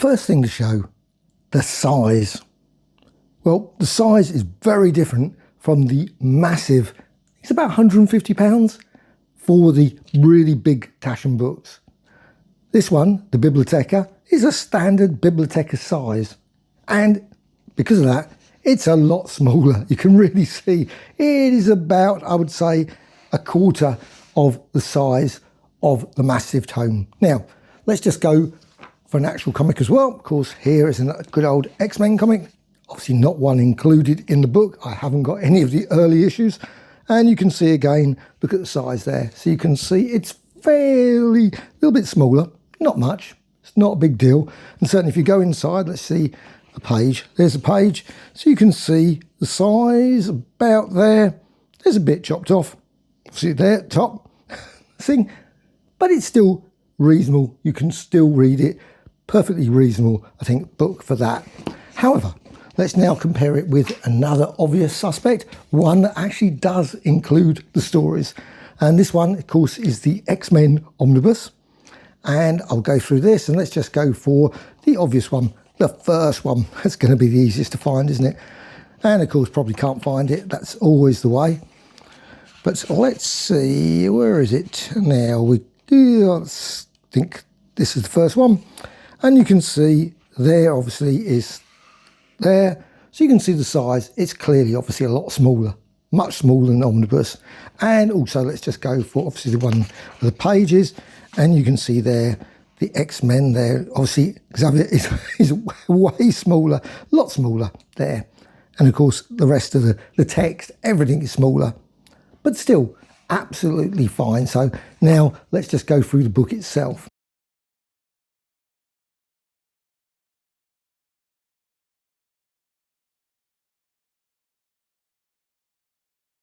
First thing to show, the size. Well, the size is very different from the massive, it's about £150 for the really big Taschen books. This one, the Bibliotheca, is a standard Bibliotheca size. And because of that, it's a lot smaller. You can really see it is about, I would say, a quarter of the size of the massive tome. Now, let's just go for an actual comic as well. Of course, here is a good old X-Men comic. Obviously not one included in the book. I haven't got any of the early issues. And you can see again, look at the size there. So you can see it's fairly, a little bit smaller, not much. It's not a big deal. And certainly if you go inside, let's see a page. There's a page. So you can see the size about there. There's a bit chopped off. See it there, top thing. But it's still reasonable. You can still read it. Perfectly reasonable, I think, book for that. However, let's now compare it with another obvious suspect, one that actually does include the stories. And this one, of course, is the X-Men Omnibus. And I'll go through this, and let's just go for the obvious one, the first one. That's going to be the easiest to find, isn't it? And of course, probably can't find it. That's always the way. But let's see, where is it now? I think this is the first one. And you can see there, obviously, is there. So you can see the size. It's clearly, obviously, a lot smaller, much smaller than Omnibus. And also, let's just go for, obviously, the one with the pages. And you can see there, the X-Men there. Obviously, Xavier is way smaller, a lot smaller there. And, of course, the rest of the text, everything is smaller. But still, absolutely fine. So now, let's just go through the book itself.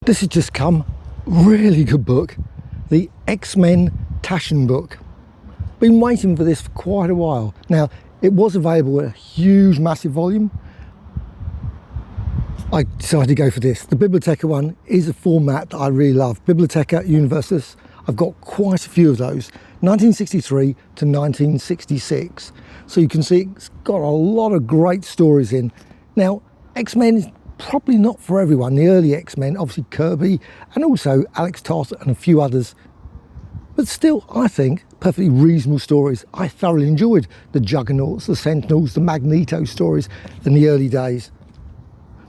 This has just come, really good book, the X-Men Taschen book. Been waiting for this for quite a while. Now, it was available in a huge, massive volume. I decided to go for this. The Bibliotheca one is a format that I really love. Bibliotheca Universalis. I've got quite a few of those, 1963 to 1966. So you can see it's got a lot of great stories in. Now, X-Men is probably not for everyone. The early X-Men, obviously Kirby, and also Alex Toth and a few others. But still, I think, perfectly reasonable stories. I thoroughly enjoyed the Juggernauts, the Sentinels, the Magneto stories in the early days.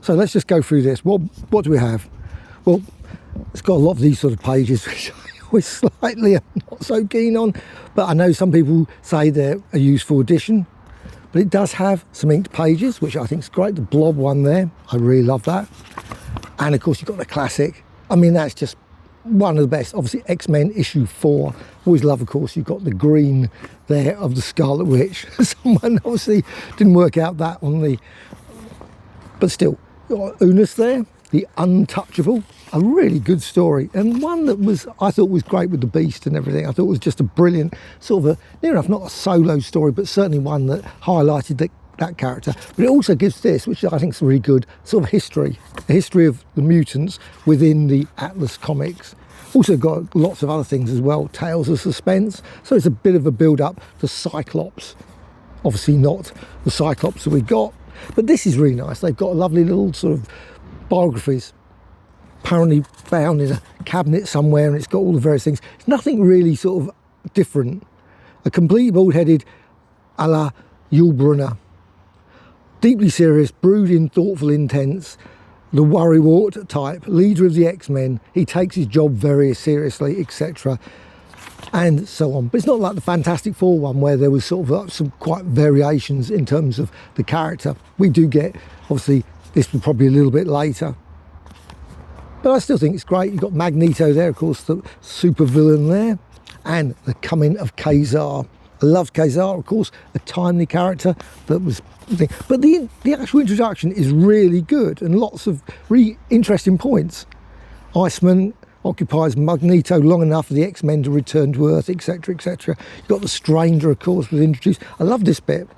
So let's just go through this. What do we have? Well, it's got a lot of these sort of pages, which I always slightly am not so keen on. But I know some people say they're a useful addition. But it does have some inked pages, which I think is great. The Blob one there, I really love that. And of course, you've got the classic. I mean, that's just one of the best. Obviously, X-Men issue 4. Always love, of course, you've got the green there of the Scarlet Witch. Someone obviously didn't work out that on the... But still, you've got Unus there, the Untouchable. A really good story, and one that was, I thought, was great with the Beast and everything. I thought it was just a brilliant sort of a, near enough not a solo story, but certainly one that highlighted that character. But it also gives this, which I think is really good, sort of history, a history of the mutants within the Atlas comics. Also got lots of other things as well, tales of suspense. So it's a bit of a build-up to Cyclops. Obviously not the Cyclops that we got, but this is really nice. They've got a lovely little sort of biographies, apparently found in a cabinet somewhere, and it's got all the various things. It's nothing really sort of different. A completely bald-headed a la Yul Brynner. Deeply serious, brooding, thoughtful, intense, the worrywart type, leader of the X-Men. He takes his job very seriously, etc. and so on. But it's not like the Fantastic Four one where there was sort of some quite variations in terms of the character. We do get, obviously, this was probably a little bit later. But I still think it's great. You've got Magneto there, of course, the super villain there. And the coming of Kazar. I loved Kazar, of course, a timely character that was... But the actual introduction is really good and lots of really interesting points. Iceman occupies Magneto long enough for the X-Men to return to Earth, etc., etc. You've got the Stranger, of course, was introduced. I love this bit.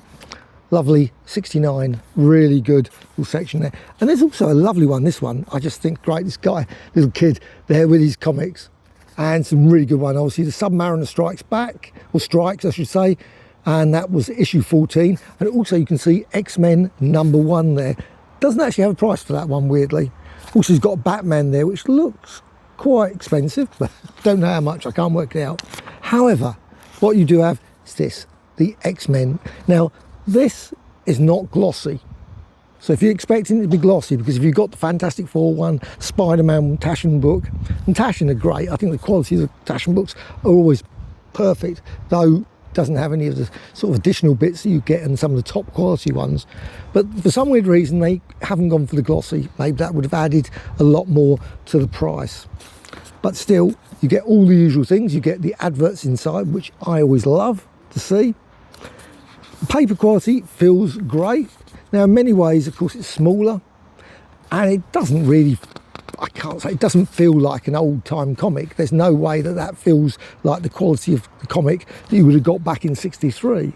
Lovely, 69, really good little section there. And there's also a lovely one, this one, I just think great, this guy, little kid there with his comics. And some really good one, obviously the Submariner strikes back, or strikes I should say, and that was issue 14. And also you can see X-Men #1 there. Doesn't actually have a price for that one, weirdly. Also, he's got Batman there, which looks quite expensive, but don't know how much, I can't work it out. However, what you do have is this, the X-Men. Now, this is not glossy. So if you're expecting it to be glossy, because if you've got the Fantastic Four one, Spider-Man Taschen book, and Taschen are great, I think the quality of the Taschen books are always perfect, though doesn't have any of the sort of additional bits that you get in some of the top quality ones. But for some weird reason, they haven't gone for the glossy. Maybe that would have added a lot more to the price. But still, you get all the usual things. You get the adverts inside, which I always love to see. Paper quality feels great. Now, in many ways, of course, it's smaller, and it doesn't really, I can't say, it doesn't feel like an old-time comic. There's no way that that feels like the quality of the comic that you would have got back in '63.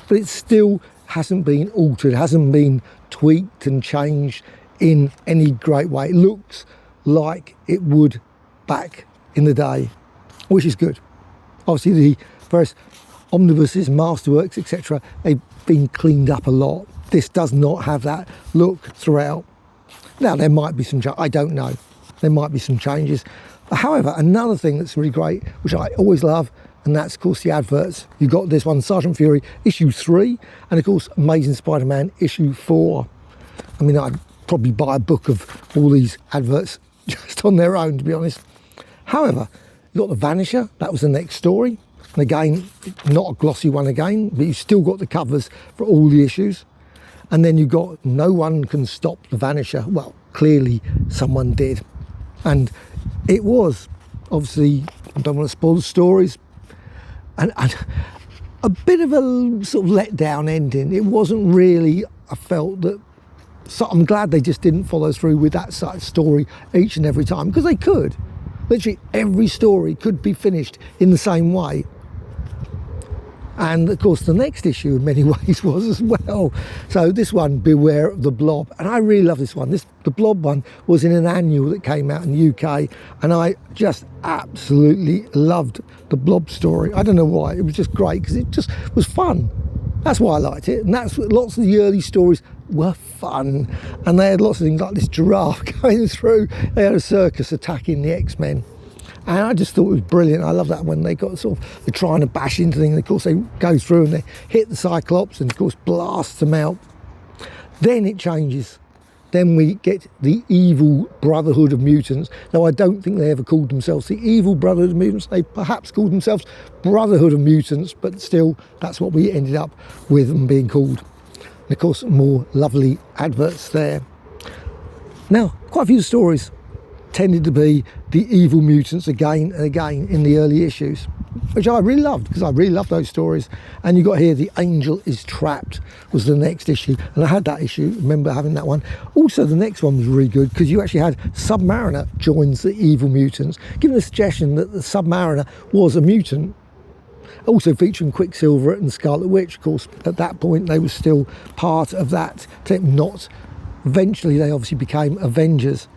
But it still hasn't been altered, hasn't been tweaked and changed in any great way. It looks like it would back in the day, which is good. Obviously, the various omnibuses, masterworks, etc., they've been cleaned up a lot. This does not have that look throughout. Now, there might be some, I don't know, there might be some changes. However, another thing that's really great, which I always love, and that's, of course, the adverts. You've got this one, Sergeant Fury, issue 3, and, of course, Amazing Spider-Man, issue 4. I mean, I'd probably buy a book of all these adverts just on their own, to be honest. However, you've got the Vanisher, that was the next story. And again, not a glossy one again, but you've still got the covers for all the issues. And then you've got No One Can Stop the Vanisher. Well, clearly someone did. And it was, obviously, I don't want to spoil the stories, and a bit of a sort of letdown ending. It wasn't really, I felt that, so I'm glad they just didn't follow through with that side of story each and every time, because they could. Literally every story could be finished in the same way. And of course the next issue in many ways was as well. So this one, Beware of the Blob, and I really love this one. The Blob one was in an annual that came out in the UK, and I just absolutely loved the Blob story. I don't know why, it was just great because it just was fun. That's why I liked it, and that's what lots of the early stories were fun, and they had lots of things like this giraffe going through. They had a circus attacking the X-Men. And I just thought it was brilliant. I love that when they got sort of, they're trying to bash into things. Of course, they go through and they hit the Cyclops and, of course, blast them out. Then it changes. Then we get the evil Brotherhood of Mutants. Now, I don't think they ever called themselves the evil Brotherhood of Mutants. They perhaps called themselves Brotherhood of Mutants, but still, that's what we ended up with them being called. And, of course, more lovely adverts there. Now, quite a few stories tended to be the evil mutants again and again in the early issues, which I really loved, because I really loved those stories. And you got here, The Angel is Trapped was the next issue, and I had that issue, remember having that one. Also, the next one was really good because you actually had Submariner joins the evil mutants, giving the suggestion that the Submariner was a mutant. Also featuring Quicksilver and Scarlet Witch. Of course, at that point they were still part of that, not eventually they obviously became Avengers.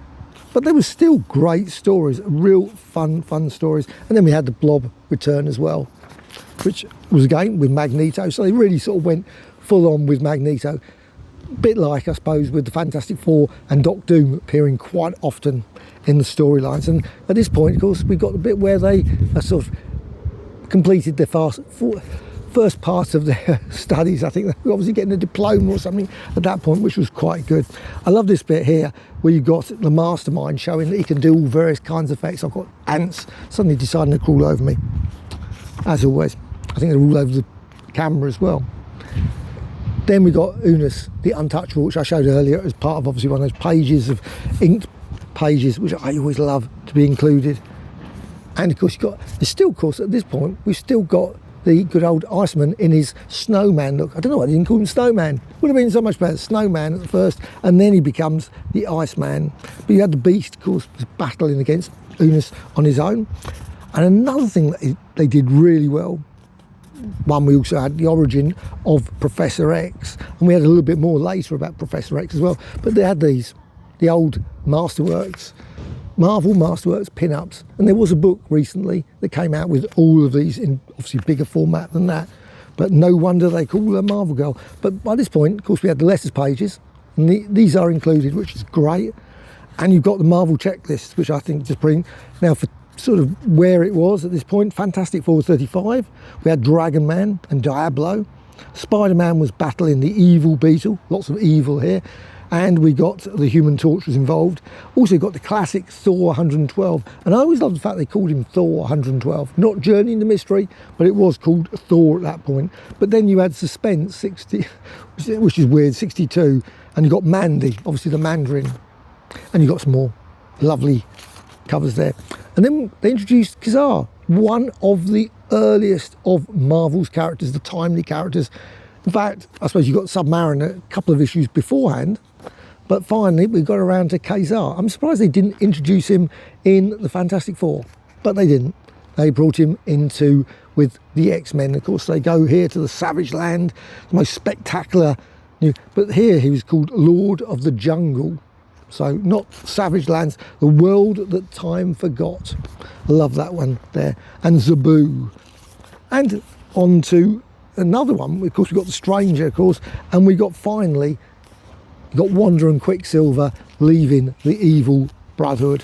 But they were still great stories, real fun stories. And then we had the Blob return as well, which was again with Magneto. So they really sort of went full on with Magneto. A bit like, I suppose, with the Fantastic Four and Doc Doom appearing quite often in the storylines. And at this point, of course, we got the bit where they sort of completed their first part of their studies. I think they were obviously getting a diploma or something at that point, which was quite good. I love this bit here where you got the Mastermind showing that he can do all various kinds of effects. I've got ants suddenly deciding to crawl over me, as always. I think they're all over the camera as well. Then we got Unus, the Untouchable, which I showed earlier as part of obviously one of those pages of inked pages, which I always love to be included. And of course, there's still, of course, at this point, we've still got the good old Iceman in his snowman look. I don't know why I didn't call him Snowman. Would have been so much better. Snowman at the first, and then he becomes the Iceman. But you had the Beast, of course, was battling against Unus on his own. And another thing that they did really well, one, we also had the origin of Professor X, and we had a little bit more later about Professor X as well. But they had the old Masterworks, Marvel Masterworks pin-ups, and there was a book recently that came out with all of these in obviously bigger format than that. But no wonder they call her Marvel Girl. But by this point, of course, we had the letters pages, and these are included, which is great. And you've got the Marvel checklist, which I think is just brilliant. Now, for sort of where it was at this point, Fantastic Four 35, we had Dragon Man and Diablo. Spider-Man was battling the evil Beetle, lots of evil here. And we got the Human Torch was involved. Also got the classic Thor 112. And I always love the fact they called him Thor 112. Not Journey into Mystery, but it was called Thor at that point. But then you had Suspense 60, which is weird, 62. And you got Mandy, obviously the Mandarin. And you got some more lovely covers there. And then they introduced Kazar, one of the earliest of Marvel's characters, the timely characters. In fact, I suppose you got Submariner a couple of issues beforehand, but finally we got around to Kazar. I'm surprised they didn't introduce him in the Fantastic Four, but they didn't. They brought him into with the X-Men. Of course, they go here to the Savage Land, the most spectacular. But here he was called Lord of the Jungle. So not Savage Lands, the world that time forgot. I love that one there. And Zabu. And on to another one. Of course, we got the Stranger, of course, and we got finally got Wanda and Quicksilver leaving the evil Brotherhood.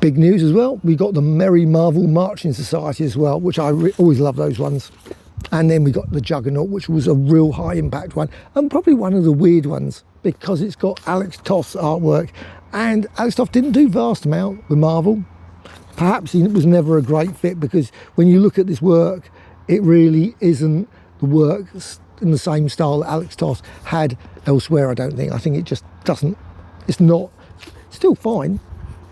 Big news as well. We got the Merry Marvel Marching Society as well, which I always love those ones. And then we got the Juggernaut, which was a real high impact one, and probably one of the weird ones because it's got Alex Toth's artwork, and Alex Toth didn't do vast amount with Marvel. Perhaps he was never a great fit because when you look at this work, it really isn't the work in the same style that Alex Toth had elsewhere, I don't think. I think it just doesn't, it's still fine,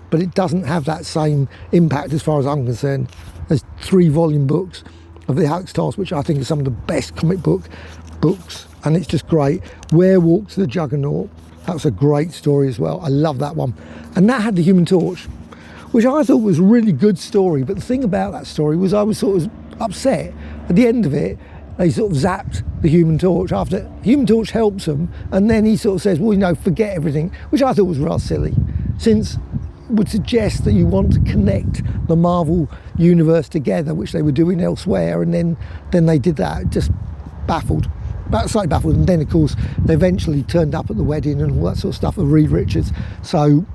but it doesn't have that same impact as far as I'm concerned. There's 3-volume books of the Alex Toth, which I think are some of the best comic books, and it's just great. Where Walks the Juggernaut, that was a great story as well. I love that one. And that had the Human Torch, which I thought was a really good story, but the thing about that story was I was sort of upset. At the end of it, they sort of zapped the Human Torch after Human Torch helps them, and then he sort of says, well, you know, forget everything, which I thought was rather silly, since it would suggest that you want to connect the Marvel universe together, which they were doing elsewhere, and then they did that. Just slightly baffled. And then, of course, they eventually turned up at the wedding and all that sort of stuff of Reed Richards. So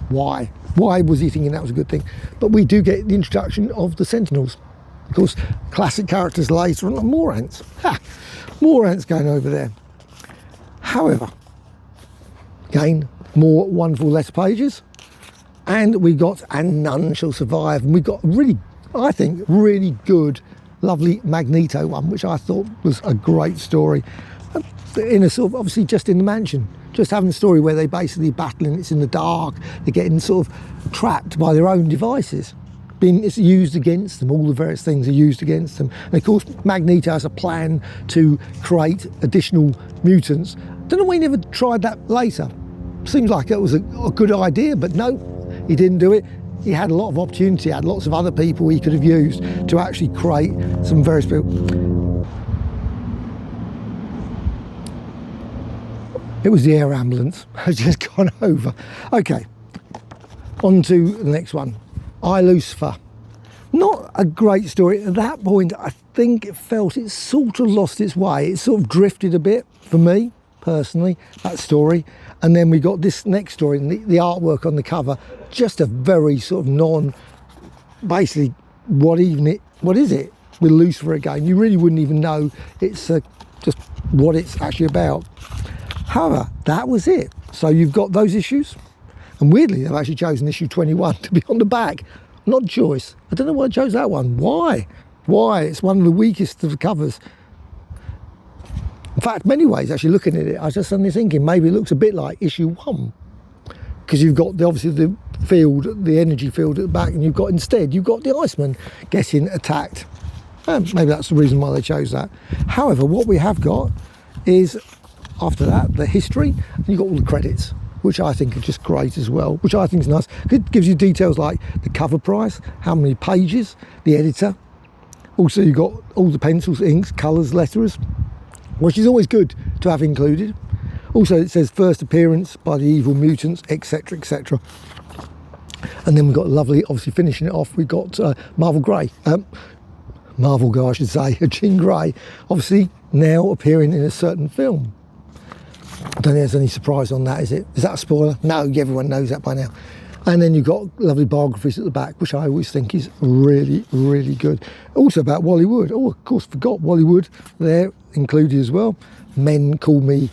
why was he thinking that was a good thing? But we do get the introduction of the Sentinels. Of course, classic characters later on. More ants. More ants going over there. However, again, more wonderful letter pages. And we got And None Shall Survive. And we got really, I think, really good, lovely Magneto one, which I thought was a great story. In a sort of, obviously just in the mansion. Just having a story where they basically battling, it's in the dark, they're getting sort of trapped by their own devices. It's used against them, all the various things are used against them. And of course, Magneto has a plan to create additional mutants. Don't know why he never tried that later. Seems like it was a good idea, but no, he didn't do it. He had a lot of opportunity, had lots of other people he could have used to actually create some various people. It was the air ambulance, has just gone over. Okay, on to the next one. I, Lucifer. Not a great story. At that point, I think it sort of lost its way. It sort of drifted a bit for me, personally, that story. And then we got this next story, and the artwork on the cover, just a very sort of basically, what is it? With Lucifer again. You really wouldn't even know it's just what it's actually about. However, that was it. So you've got those issues. And weirdly, they've actually chosen issue 21 to be on the back. Not choice. I don't know why I chose that one. Why? It's one of the weakest of the covers. In fact, many ways, actually looking at it, I was just suddenly thinking maybe it looks a bit like issue 1. Because you've got obviously the field, the energy field at the back, and you've got the Iceman getting attacked. Maybe that's the reason why they chose that. However, what we have got is, after that, the history, and you've got all the credits, which I think are just great as well, which I think is nice. It gives you details like the cover price, how many pages, the editor. Also, you've got all the pencils, inks, colours, letterers, which is always good to have included. Also, it says first appearance by the evil mutants, etc., etc. And then we've got lovely, obviously finishing it off, we've got Marvel Grey. Marvel guy I should say, Jean Grey, obviously now appearing in a certain film. I don't think there's any surprise on that, is it? Is that a spoiler? No, everyone knows that by now. And then you've got lovely biographies at the back, which I always think is really, really good. Also about Wally Wood. Oh, of course, forgot Wally Wood there included as well. Men call me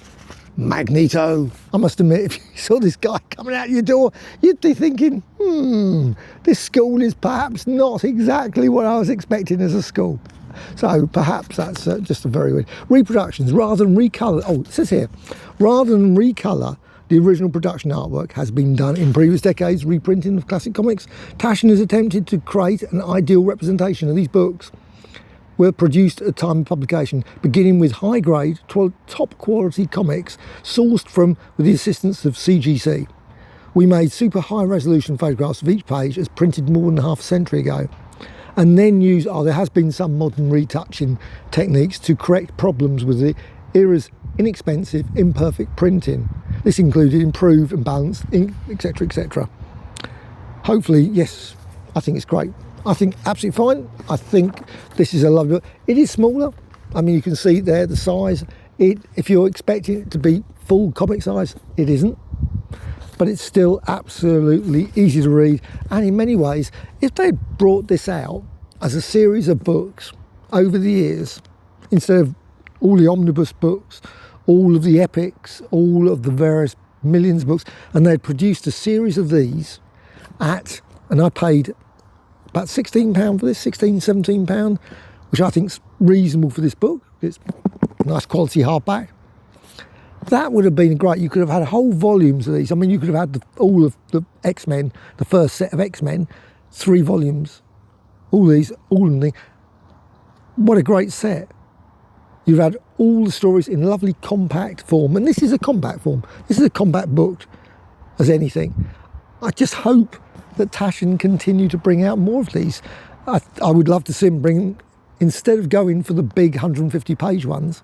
Magneto. I must admit, if you saw this guy coming out your door, you'd be thinking, this school is perhaps not exactly what I was expecting as a school. So perhaps that's just a very weird. Reproductions, rather than recolour, oh, it says here, rather than recolour the original production artwork has been done in previous decades, reprinting of classic comics. Taschen has attempted to create an ideal representation of these books were produced at the time of publication, beginning with high-grade, top-quality comics sourced from with the assistance of CGC. We made super high-resolution photographs of each page as printed more than half a century ago, and then use, there has been some modern retouching techniques to correct problems with the era's inexpensive, imperfect printing. This included improved and balanced ink, etc., etc. Hopefully, yes, I think it's great. I think absolutely fine. I think this is a lovely book. It is smaller. I mean, you can see there the size. If you're expecting it to be full comic size, it isn't. But it's still absolutely easy to read. And in many ways, if they brought this out as a series of books over the years, instead of all the omnibus books, all of the epics, all of the various millions of books, and they'd produced a series of these and I paid about £16 for this, £17, which I think's reasonable for this book. It's nice quality hardback. That would have been great. You could have had whole volumes of these. I mean, you could have had all of the X-Men, the first set of X-Men, 3 volumes. All of them. What a great set. You've had all the stories in lovely compact form. And this is a compact form. This is a compact book as anything. I just hope that Taschen continue to bring out more of these. I would love to see them instead of going for the big 150-page ones,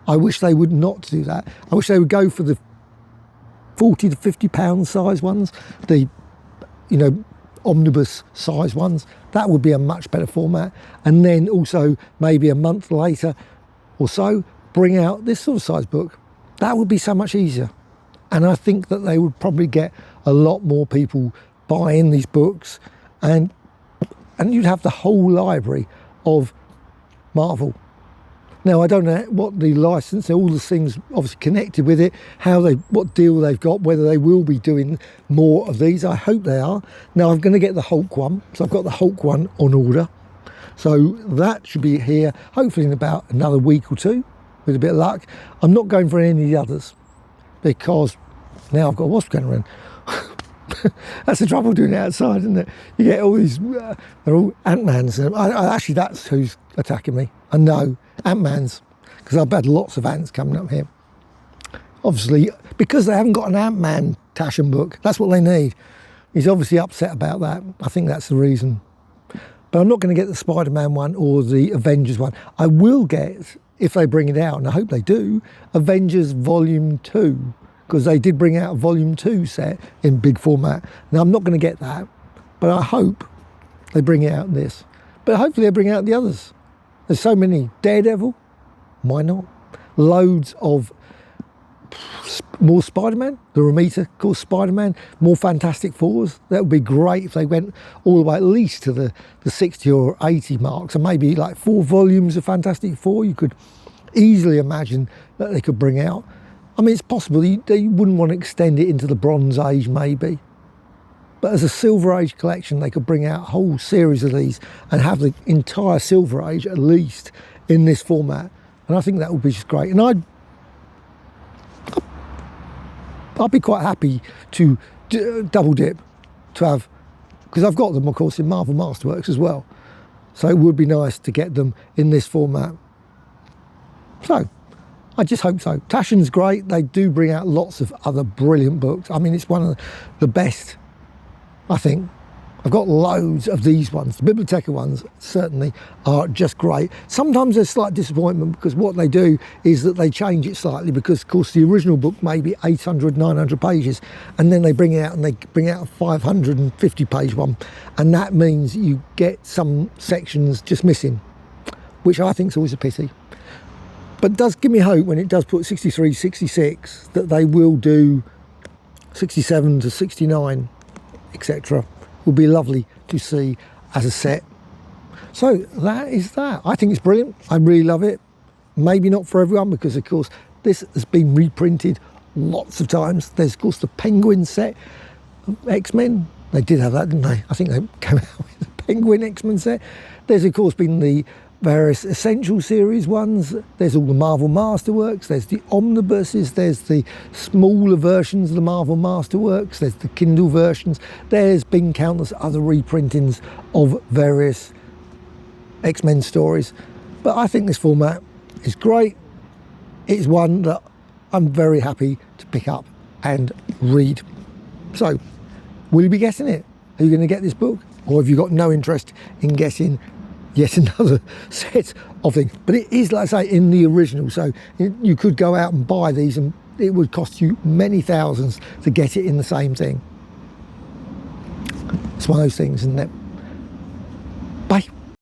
I wish they would not do that. I wish they would go for the 40 to 50 pound size ones, the, omnibus size ones. That would be a much better format. And then also maybe a month later or so, bring out this sort of size book. That would be so much easier. And I think that they would probably get a lot more people buying these books, and you'd have the whole library of Marvel. Now, I don't know what the license, all the things obviously connected with it, what deal they've got, whether they will be doing more of these. I hope they are. Now, I'm going to get the Hulk one, so I've got the Hulk one on order. So that should be here, hopefully in about another week or two, with a bit of luck. I'm not going for any of the others, because now I've got a wasp going around. That's the trouble doing it outside, isn't it? You get all these, they're all Ant-Mans. Actually, that's who's attacking me. I know, Ant-Mans, because I've had lots of ants coming up here. Obviously, because they haven't got an Ant-Man Taschen book, that's what they need. He's obviously upset about that. I think that's the reason. But I'm not going to get the Spider-Man one or the Avengers one. I will get, if they bring it out, and I hope they do, Avengers Volume 2. Because they did bring out a Volume 2 set in big format. Now, I'm not going to get that, but I hope they bring out this. But hopefully they bring out the others. There's so many. Daredevil, why not? Loads of more Spider-Man, the Romita called Spider-Man, more Fantastic Fours. That would be great if they went all the way at least to the 60 or 80 mark. So maybe like 4 volumes of Fantastic Four, you could easily imagine that they could bring out. I mean, it's possible they wouldn't want to extend it into the Bronze Age, maybe. But as a Silver Age collection, they could bring out a whole series of these and have the entire Silver Age, at least, in this format. And I think that would be just great. And I'd be quite happy to double dip, to have, because I've got them, of course, in Marvel Masterworks as well. So it would be nice to get them in this format. So I just hope so. Taschen's great. They do bring out lots of other brilliant books. I mean, it's one of the best, I think. I've got loads of these ones. The Bibliotheca ones certainly are just great. Sometimes there's slight disappointment because what they do is that they change it slightly because, of course, the original book may be 800, 900 pages, and then they bring it out and they bring out a 550-page one, and that means you get some sections just missing. which I think is always a pity. But it does give me hope when it does put 63, 66, that they will do 67 to 69, etc. Would be lovely to see as a set. So that is that. I think it's brilliant. I really love it. Maybe not for everyone, because of course this has been reprinted lots of times. There's of course the Penguin set of X-Men. They did have that, didn't they? I think they came out with the Penguin X-Men set. There's of course been the various Essential Series ones. There's all the Marvel Masterworks. There's the omnibuses. There's the smaller versions of the Marvel Masterworks. There's the Kindle versions. There's been countless other reprintings of various X-Men stories. But I think this format is great. It's one that I'm very happy to pick up and read. So, will you be getting it? Are you going to get this book? Or have you got no interest in getting yet another set of things? But it is, like I say, in the original. So you could go out and buy these and it would cost you many thousands to get it in the same thing. It's one of those things, isn't it?